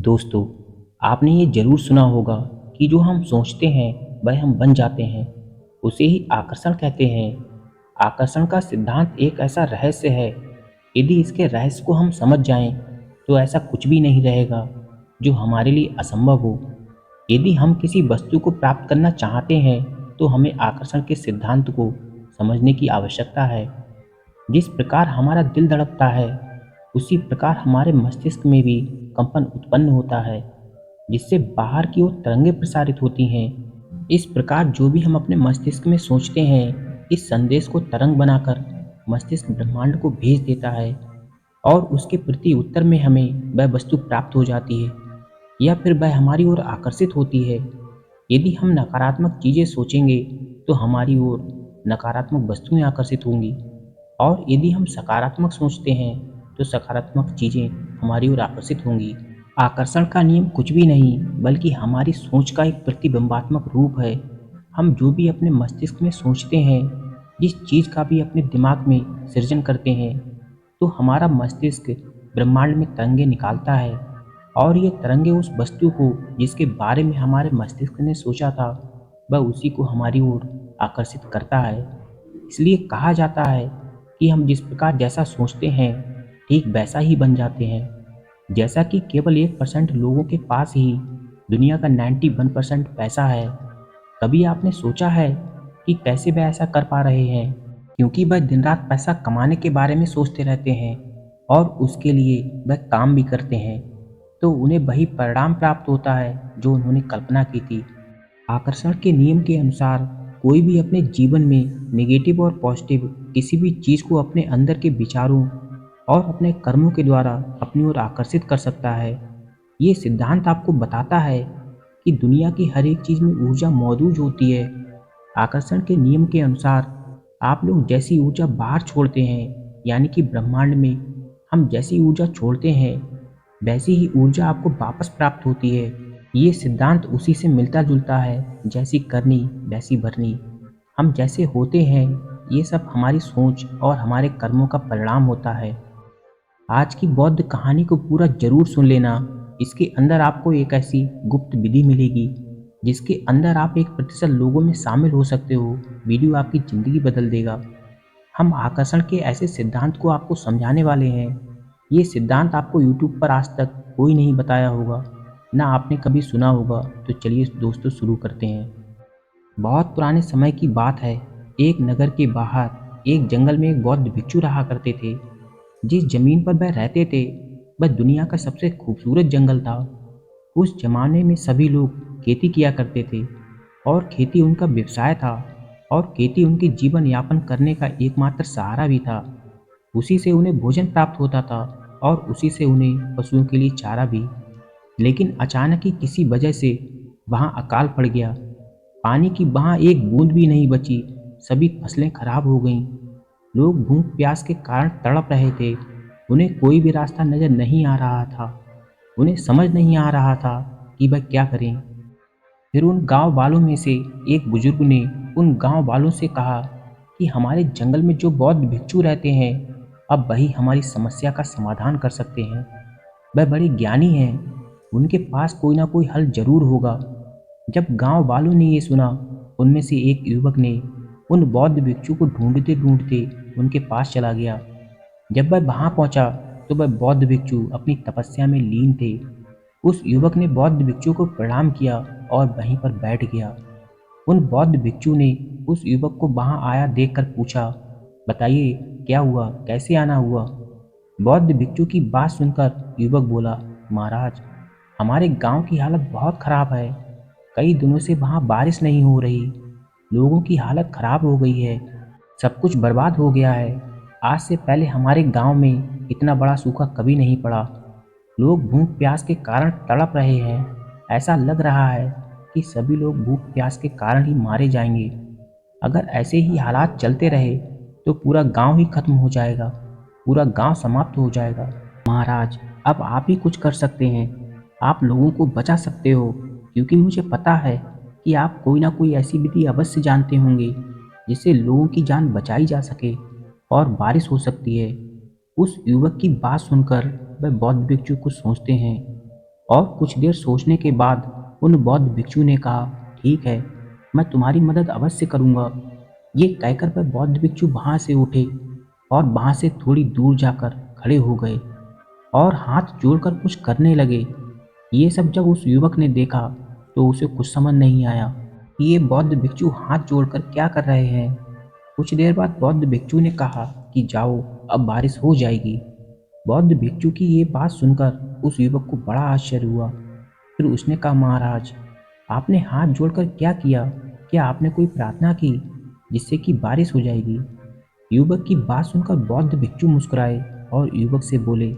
दोस्तों, आपने ये ज़रूर सुना होगा कि जो हम सोचते हैं वह हम बन जाते हैं। उसे ही आकर्षण कहते हैं। आकर्षण का सिद्धांत एक ऐसा रहस्य है, यदि इसके रहस्य को हम समझ जाएं, तो ऐसा कुछ भी नहीं रहेगा जो हमारे लिए असंभव हो। यदि हम किसी वस्तु को प्राप्त करना चाहते हैं, तो हमें आकर्षण के सिद्धांत को समझने की आवश्यकता है। जिस प्रकार हमारा दिल धड़कता है, उसी प्रकार हमारे मस्तिष्क में भी कंपन उत्पन्न होता है, जिससे बाहर की ओर तरंगें प्रसारित होती हैं। इस प्रकार जो भी हम अपने मस्तिष्क में सोचते हैं, इस संदेश को तरंग बनाकर मस्तिष्क ब्रह्मांड को भेज देता है और उसके प्रति उत्तर में हमें वह वस्तु प्राप्त हो जाती है या फिर वह हमारी ओर आकर्षित होती है। यदि हम नकारात्मक चीज़ें सोचेंगे, तो हमारी ओर नकारात्मक वस्तुएं आकर्षित होंगी, और यदि हम सकारात्मक सोचते हैं, तो सकारात्मक चीज़ें हमारी ओर आकर्षित होंगी। आकर्षण का नियम कुछ भी नहीं, बल्कि हमारी सोच का एक प्रतिबिंबात्मक रूप है। हम जो भी अपने मस्तिष्क में सोचते हैं, जिस चीज़ का भी अपने दिमाग में सृजन करते हैं, तो हमारा मस्तिष्क ब्रह्मांड में तरंगें निकालता है, और ये तरंगें उस वस्तु को जिसके बारे में हमारे मस्तिष्क ने सोचा था, वह उसी को हमारी ओर आकर्षित करता है। इसलिए कहा जाता है कि हम जिस प्रकार जैसा सोचते हैं, ठीक वैसा ही बन जाते हैं। जैसा कि केवल 1% लोगों के पास ही दुनिया का 91% पैसा है, कभी आपने सोचा है कि कैसे वह ऐसा कर पा रहे हैं? क्योंकि वह दिन रात पैसा कमाने के बारे में सोचते रहते हैं और उसके लिए वह काम भी करते हैं, तो उन्हें वही परिणाम प्राप्त होता है जो उन्होंने कल्पना की थी। आकर्षण के नियम के अनुसार कोई भी अपने जीवन में नेगेटिव और पॉजिटिव किसी भी चीज़ को अपने अंदर के विचारों और अपने कर्मों के द्वारा अपनी ओर आकर्षित कर सकता है। ये सिद्धांत आपको बताता है कि दुनिया की हर एक चीज़ में ऊर्जा मौजूद होती है। आकर्षण के नियम के अनुसार आप लोग जैसी ऊर्जा बाहर छोड़ते हैं, यानी कि ब्रह्मांड में हम जैसी ऊर्जा छोड़ते हैं, वैसी ही ऊर्जा आपको वापस प्राप्त होती है। ये सिद्धांत उसी से मिलता जुलता है, जैसी करनी वैसी भरनी। हम जैसे होते हैं, ये सब हमारी सोच और हमारे कर्मों का परिणाम होता है। आज की बौद्ध कहानी को पूरा जरूर सुन लेना। इसके अंदर आपको एक ऐसी गुप्त विधि मिलेगी जिसके अंदर आप 1% लोगों में शामिल हो सकते हो। वीडियो आपकी ज़िंदगी बदल देगा। हम आकर्षण के ऐसे सिद्धांत को आपको समझाने वाले हैं। ये सिद्धांत आपको यूट्यूब पर आज तक कोई नहीं बताया होगा, ना आपने कभी सुना होगा। तो चलिए दोस्तों, शुरू करते हैं। बहुत पुराने समय की बात है। एक नगर के बाहर एक जंगल में एक बौद्ध भिक्षु रहा करते थे। जिस जमीन पर वह रहते थे, वह दुनिया का सबसे खूबसूरत जंगल था। उस जमाने में सभी लोग खेती किया करते थे और खेती उनका व्यवसाय था, और खेती उनके जीवन यापन करने का एकमात्र सहारा भी था। उसी से उन्हें भोजन प्राप्त होता था और उसी से उन्हें पशुओं के लिए चारा भी। लेकिन अचानक ही किसी वजह से वहाँ अकाल पड़ गया। पानी की वहाँ एक बूंद भी नहीं बची। सभी फसलें खराब हो गईं। लोग भूख प्यास के कारण तड़प रहे थे। उन्हें कोई भी रास्ता नजर नहीं आ रहा था। उन्हें समझ नहीं आ रहा था कि वह क्या करें। फिर उन गांव वालों में से एक बुजुर्ग ने उन गांव वालों से कहा कि हमारे जंगल में जो बौद्ध भिक्षु रहते हैं, अब वही हमारी समस्या का समाधान कर सकते हैं। वह बड़े ज्ञानी हैं, उनके पास कोई ना कोई हल जरूर होगा। जब गांव वालों ने ये सुना, उनमें से एक युवक ने उन बौद्ध भिक्षु को ढूंढते ढूंढते उनके पास चला गया। जब वह वहां पहुंचा, तो वह बौद्ध भिक्षु अपनी तपस्या में लीन थे। उस युवक ने बौद्ध भिक्षु को प्रणाम किया और वहीं पर बैठ गया। उन बौद्ध भिक्षु ने उस युवक को वहां आया देखकर पूछा, बताइए क्या हुआ, कैसे आना हुआ? बौद्ध भिक्षु की बात सुनकर युवक बोला, महाराज, हमारे गांव की हालत बहुत खराब है। कई दिनों से वहां बारिश नहीं हो रही। लोगों की हालत खराब हो गई है। सब कुछ बर्बाद हो गया है। आज से पहले हमारे गांव में इतना बड़ा सूखा कभी नहीं पड़ा। लोग भूख प्यास के कारण तड़प रहे हैं। ऐसा लग रहा है कि सभी लोग भूख प्यास के कारण ही मारे जाएंगे। अगर ऐसे ही हालात चलते रहे, तो पूरा गांव ही खत्म हो जाएगा। पूरा गांव समाप्त हो जाएगा। महाराज, अब आप ही कुछ कर सकते हैं। आप लोगों को बचा सकते हो, क्योंकि मुझे पता है कि आप कोई ना कोई ऐसी विधि अवश्य जानते होंगे जिससे लोगों की जान बचाई जा सके और बारिश हो सकती है। उस युवक की बात सुनकर वह बौद्ध भिक्षु कुछ सोचते हैं और कुछ देर सोचने के बाद उन बौद्ध भिक्षु ने कहा, ठीक है, मैं तुम्हारी मदद अवश्य करूँगा। ये कहकर वह बौद्ध भिक्षु वहाँ से उठे और वहाँ से थोड़ी दूर जाकर खड़े हो गए और हाथ जोड़कर कुछ करने लगे। ये सब जब उस युवक ने देखा तो उसे कुछ समझ नहीं आया कि ये बौद्ध भिक्षु हाथ जोड़कर क्या कर रहे हैं। कुछ देर बाद बौद्ध भिक्षु ने कहा कि जाओ, अब बारिश हो जाएगी। बौद्ध भिक्षु की ये बात सुनकर उस युवक को बड़ा आश्चर्य हुआ। फिर उसने कहा, महाराज, आपने हाथ जोड़कर क्या किया? क्या आपने कोई प्रार्थना की जिससे कि बारिश हो जाएगी? युवक की बात सुनकर बौद्ध भिक्षु मुस्कुराए और युवक से बोले,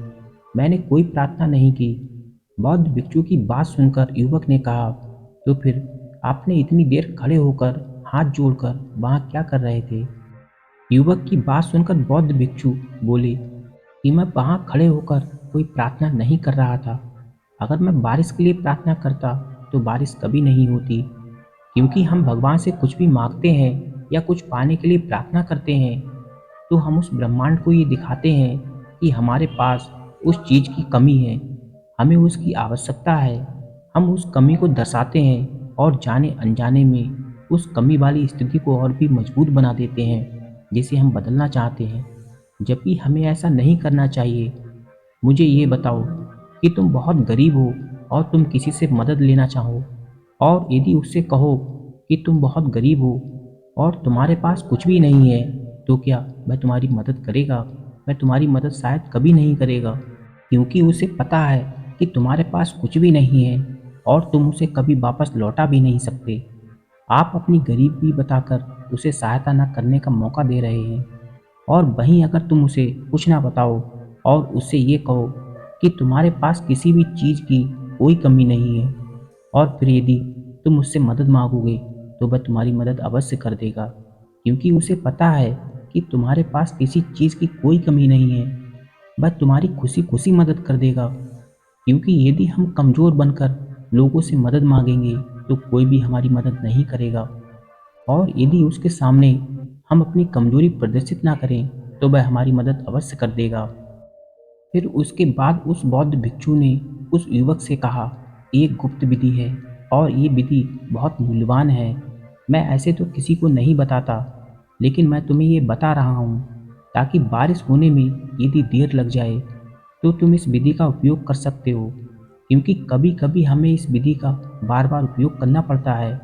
मैंने कोई प्रार्थना नहीं की। बौद्ध भिक्षु की बात सुनकर युवक ने कहा, तो फिर आपने इतनी देर खड़े होकर हाथ जोड़कर वहाँ क्या कर रहे थे? युवक की बात सुनकर बौद्ध भिक्षु बोले कि मैं वहाँ खड़े होकर कोई प्रार्थना नहीं कर रहा था। अगर मैं बारिश के लिए प्रार्थना करता तो बारिश कभी नहीं होती, क्योंकि हम भगवान से कुछ भी मांगते हैं या कुछ पाने के लिए प्रार्थना करते हैं तो हम उस ब्रह्मांड को ये दिखाते हैं कि हमारे पास उस चीज़ की कमी है, हमें उसकी आवश्यकता है। हम उस कमी को दर्शाते हैं और जाने अनजाने में उस कमी वाली स्थिति को और भी मजबूत बना देते हैं जिसे हम बदलना चाहते हैं, जबकि हमें ऐसा नहीं करना चाहिए। मुझे ये बताओ कि तुम बहुत गरीब हो और तुम किसी से मदद लेना चाहो, और यदि उससे कहो कि तुम बहुत गरीब हो और तुम्हारे पास कुछ भी नहीं है, तो क्या वह तुम्हारी मदद करेगा? वह तुम्हारी मदद शायद कभी नहीं करेगा, क्योंकि उसे पता है कि तुम्हारे पास कुछ भी नहीं है और तुम उसे कभी वापस लौटा भी नहीं सकते। आप अपनी गरीबी बताकर उसे सहायता न करने का मौका दे रहे हैं, और वहीं अगर तुम उसे कुछ ना बताओ और उससे ये कहो कि तुम्हारे पास किसी भी चीज़ की कोई कमी नहीं है, और फिर यदि तुम उससे मदद मांगोगे तो वह तुम्हारी मदद अवश्य कर देगा, क्योंकि उसे पता है कि तुम्हारे पास किसी चीज़ की कोई कमी नहीं है। वह तुम्हारी खुशी खुशी मदद कर देगा, क्योंकि यदि हम कमज़ोर बनकर लोगों से मदद मांगेंगे तो कोई भी हमारी मदद नहीं करेगा, और यदि उसके सामने हम अपनी कमजोरी प्रदर्शित ना करें तो वह हमारी मदद अवश्य कर देगा। फिर उसके बाद उस बौद्ध भिक्षु ने उस युवक से कहा, एक गुप्त विधि है और ये विधि बहुत मूल्यवान है। मैं ऐसे तो किसी को नहीं बताता, लेकिन मैं तुम्हें ये बता रहा हूँ ताकि बारिश होने में यदि देर लग जाए तो तुम इस विधि का उपयोग कर सकते हो, क्योंकि कभी कभी हमें इस विधि का बार बार उपयोग करना पड़ता है।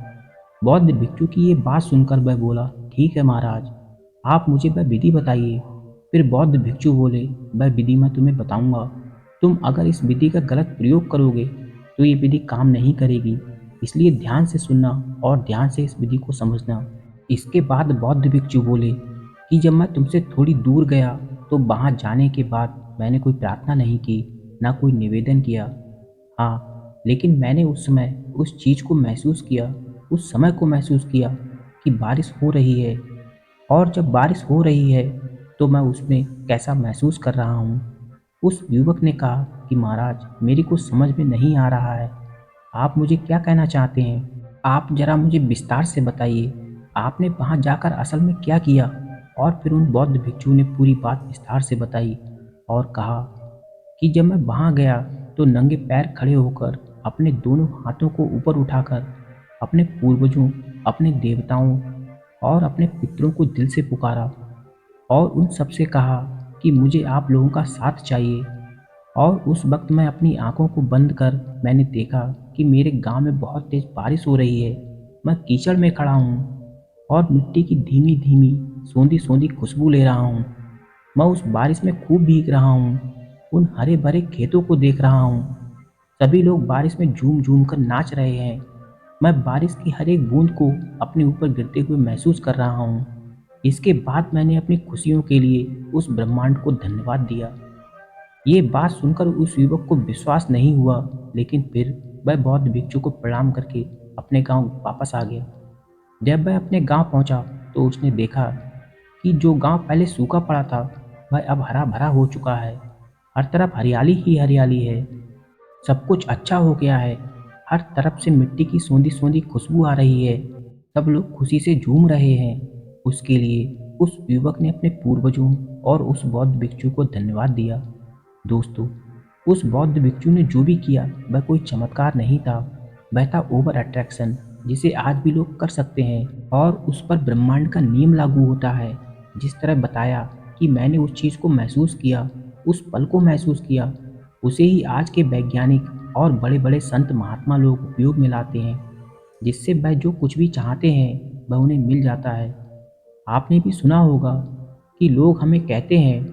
बौद्ध भिक्षु की ये बात सुनकर वह बोला, ठीक है महाराज, आप मुझे वह विधि बताइए। फिर बौद्ध भिक्षु बोले, वह विधि मैं तुम्हें बताऊंगा। तुम अगर इस विधि का गलत प्रयोग करोगे तो ये विधि काम नहीं करेगी, इसलिए ध्यान से सुनना और ध्यान से इस विधि को समझना। इसके बाद बौद्ध भिक्षु बोले कि जब मैं तुमसे थोड़ी दूर गया तो वहाँ जाने के बाद मैंने कोई प्रार्थना नहीं की, ना कोई निवेदन किया। हाँ, लेकिन मैंने उस समय उस चीज़ को महसूस किया, उस समय को महसूस किया कि बारिश हो रही है, और जब बारिश हो रही है तो मैं उसमें कैसा महसूस कर रहा हूँ। उस युवक ने कहा कि महाराज, मेरी कुछ समझ में नहीं आ रहा है, आप मुझे क्या कहना चाहते हैं? आप जरा मुझे विस्तार से बताइए, आपने वहाँ जाकर असल में क्या किया? और फिर उन बौद्ध भिक्षु ने पूरी बात विस्तार से बताई और कहा कि जब मैं वहाँ गया तो नंगे पैर खड़े होकर अपने दोनों हाथों को ऊपर उठाकर अपने पूर्वजों, अपने देवताओं और अपने पितरों को दिल से पुकारा और उन सब से कहा कि मुझे आप लोगों का साथ चाहिए। और उस वक्त मैं अपनी आंखों को बंद कर मैंने देखा कि मेरे गांव में बहुत तेज बारिश हो रही है। मैं कीचड़ में खड़ा हूँ और मिट्टी की धीमी धीमी सोंधी सोंधी खुशबू ले रहा हूँ। मैं उस बारिश में खूब भीग रहा हूँ, उन हरे भरे खेतों को देख रहा हूँ। सभी लोग बारिश में झूम झूम कर नाच रहे हैं। मैं बारिश की हर एक बूंद को अपने ऊपर गिरते हुए महसूस कर रहा हूँ। इसके बाद मैंने अपनी खुशियों के लिए उस ब्रह्मांड को धन्यवाद दिया। ये बात सुनकर उस युवक को विश्वास नहीं हुआ, लेकिन फिर वह बौद्ध भिक्षु को प्रणाम करके अपने गांव वापस आ गया। जब वह अपने गांव पहुंचा तो उसने देखा कि जो गांव पहले सूखा पड़ा था वह अब हरा भरा हो चुका है। हर तरफ हरियाली ही हरियाली है। सब कुछ अच्छा हो गया है। हर तरफ से मिट्टी की सोंधी सोंधी खुशबू आ रही है। सब लोग खुशी से झूम रहे हैं। उसके लिए उस युवक ने अपने पूर्वजों और उस बौद्ध भिक्षु को धन्यवाद दिया। दोस्तों, उस बौद्ध भिक्षु ने जो भी किया वह कोई चमत्कार नहीं था, वह था ओवर अट्रैक्शन, जिसे आज भी लोग कर सकते हैं और उस पर ब्रह्मांड का नियम लागू होता है। जिस तरह बताया कि मैंने उस चीज़ को महसूस किया, उस पल को महसूस किया, उसे ही आज के वैज्ञानिक और बड़े बड़े संत महात्मा लोग उपयोग में लाते हैं, जिससे वह जो कुछ भी चाहते हैं वह उन्हें मिल जाता है। आपने भी सुना होगा कि लोग हमें कहते हैं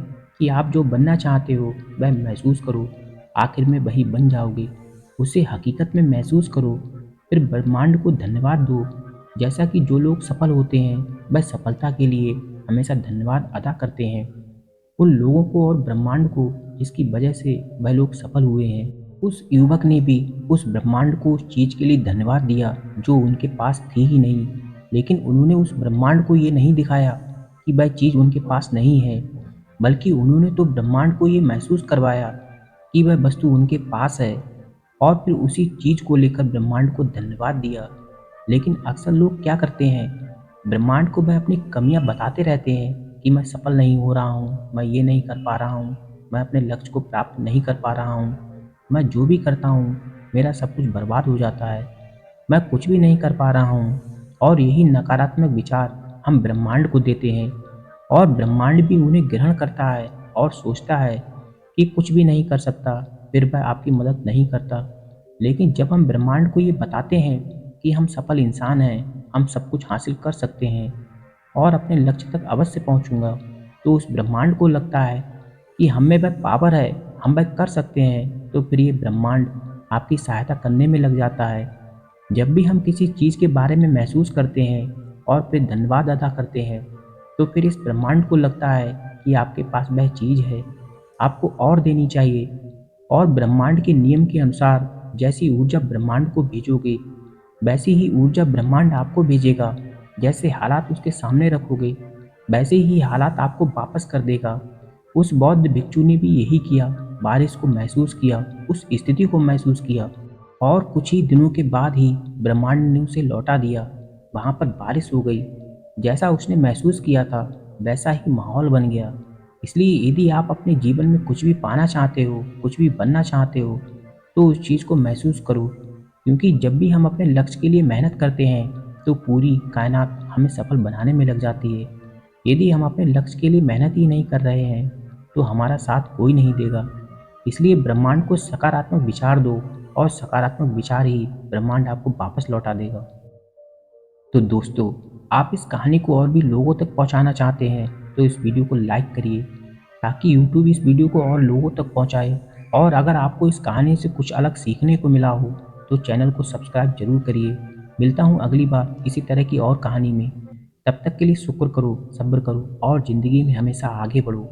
कि आप जो बनना चाहते हो वह महसूस करो, आखिर में वही बन जाओगे। उसे हकीकत में महसूस करो, फिर ब्रह्मांड को धन्यवाद दो। जैसा कि जो लोग सफल होते हैं वह सफलता के लिए हमेशा धन्यवाद अदा करते हैं उन लोगों को और ब्रह्मांड को जिसकी वजह से वह लोग सफल हुए हैं। उस युवक ने भी उस ब्रह्मांड को उस चीज़ के लिए धन्यवाद दिया जो उनके पास थी ही नहीं, लेकिन उन्होंने उस ब्रह्मांड को ये नहीं दिखाया कि वह चीज़ उनके पास नहीं है, बल्कि उन्होंने तो ब्रह्मांड को ये महसूस करवाया कि वह वस्तु उनके पास है और फिर उसी चीज़ को लेकर ब्रह्मांड को धन्यवाद दिया। लेकिन अक्सर लोग क्या करते हैं, ब्रह्मांड को वह अपनी कमियां बताते रहते हैं कि मैं सफल नहीं हो रहा हूँ, मैं ये नहीं कर पा रहा हूँ, मैं अपने लक्ष्य को प्राप्त नहीं कर पा रहा हूँ, मैं जो भी करता हूँ मेरा सब कुछ बर्बाद हो जाता है, मैं कुछ भी नहीं कर पा रहा हूँ। और यही नकारात्मक विचार हम ब्रह्मांड को देते हैं और ब्रह्मांड भी उन्हें ग्रहण करता है और सोचता है कि कुछ भी नहीं कर सकता, फिर वह आपकी मदद नहीं करता। लेकिन जब हम ब्रह्मांड को ये बताते हैं कि हम सफल इंसान हैं, हम सब कुछ हासिल कर सकते हैं और अपने लक्ष्य तक अवश्य पहुंचूंगा, तो उस ब्रह्मांड को लगता है कि हम में वह पावर है, हम वह कर सकते हैं, तो फिर ये ब्रह्मांड आपकी सहायता करने में लग जाता है। जब भी हम किसी चीज़ के बारे में महसूस करते हैं और फिर धन्यवाद अदा करते हैं, तो फिर इस ब्रह्मांड को लगता है कि आपके पास वह चीज़ है, आपको और देनी चाहिए। और ब्रह्मांड के नियम के अनुसार जैसी ऊर्जा ब्रह्मांड को भेजोगे, वैसी ही ऊर्जा ब्रह्मांड आपको भेजेगा। जैसे हालात उसके सामने रखोगे, वैसे ही हालात आपको वापस कर देगा। उस बौद्ध भिक्षु ने भी यही किया, बारिश को महसूस किया, उस स्थिति को महसूस किया और कुछ ही दिनों के बाद ही ब्रह्मांड ने उसे लौटा दिया। वहाँ पर बारिश हो गई, जैसा उसने महसूस किया था वैसा ही माहौल बन गया। इसलिए यदि आप अपने जीवन में कुछ भी पाना चाहते हो, कुछ भी बनना चाहते हो, तो उस चीज़ को महसूस करो, क्योंकि जब भी हम अपने लक्ष्य के लिए मेहनत करते हैं तो पूरी कायनात हमें सफल बनाने में लग जाती है। यदि हम अपने लक्ष्य के लिए मेहनत ही नहीं कर रहे हैं तो हमारा साथ कोई नहीं देगा। इसलिए ब्रह्मांड को सकारात्मक विचार दो और सकारात्मक विचार ही ब्रह्मांड आपको वापस लौटा देगा। तो दोस्तों, आप इस कहानी को और भी लोगों तक पहुंचाना चाहते हैं तो इस वीडियो को लाइक करिए ताकि यूट्यूब इस वीडियो को और लोगों तक पहुंचाए। और अगर आपको इस कहानी से कुछ अलग सीखने को मिला हो तो चैनल को सब्सक्राइब जरूर करिए। मिलता हूं अगली बार इसी तरह की और कहानी में। तब तक के लिए शुक्र करो, सब्र करो और ज़िंदगी में हमेशा आगे बढ़ो।